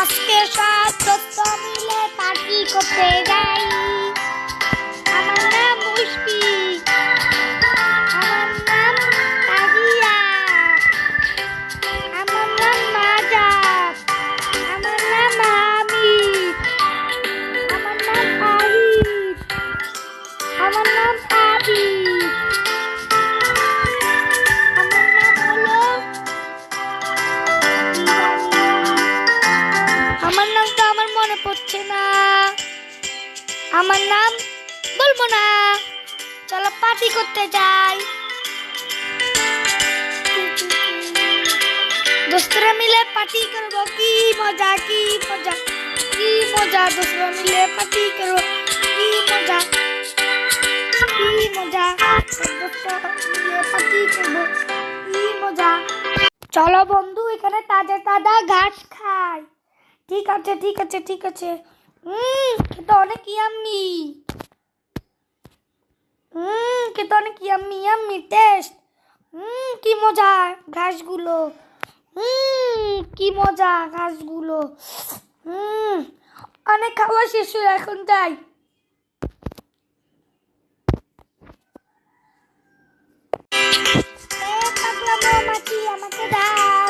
আজকে সব দোস্ত মিলে পার্টি করতে যাই। আমার নাম মুশফিক, আমার নাম তাহিয়া, আমার নাম মাজাব, আমার নাম হামিদ, আমার নাম আহিদ, আমার নাম আবিদ, আমার নাম হলো আমার নাম তো আমার মনে পড়ছে না। আমার নাম বলবো না, চলো পার্টি করতে যাই। দোস্তরা মিলে পার্টি করবো, কি মজা কি মজা কি মজা। দোস্তরা মিলে পার্টি করবো, কি মজা কি মজা। দোস্তরা মিলে পার্টি করবো, কি মজা। চলো বন্ধু, এখানে তাজা তাজা ঘাস খাই। ঠিক আছে ঠিক আছে ঠিক আছে। খেতে অনেক ইয়াম্মি, খেতে অনেক ইয়াম্মি ইয়াম্মি টেস্ট। কি মজা ঘাসগুলো, কি মজা ঘাসগুলো। অনেক খাওয়া শেষ হয়ে এখন যাই। পাগলা মৌমাছি আমাকে দাও,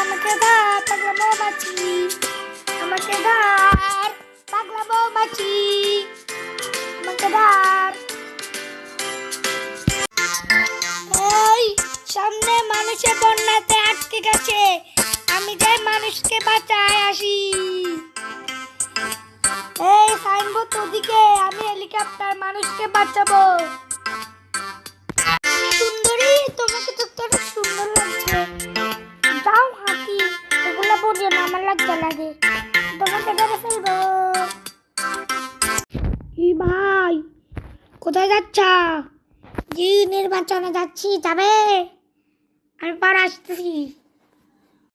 আমাকে দাও পাগলা মৌমাছি, আমাকে দাও পাগলা মৌমাছি, আমাকে দাও। এই সামনে মানুষের বন্যাতে আটকে গেছে, আমি যাই মানুষকে বাঁচায় আসি। এই সাইনবোর্ড ওদিকে, আমি হেলিকপ্টার মানুষকে বাঁচাবো। সুন্দরী, তোমাকে তো তোর সুন্দর লাগছে। যাও হাঁটি, এগুলো পড়িও না, আমার লজ্জা লাগে। তোমাকে ধরে ফেলবো। কি ভাই, কোথায় যাচ্ছ? জি নির্বাচনে যাচ্ছি, যাবে? আমি পর আসতেছি।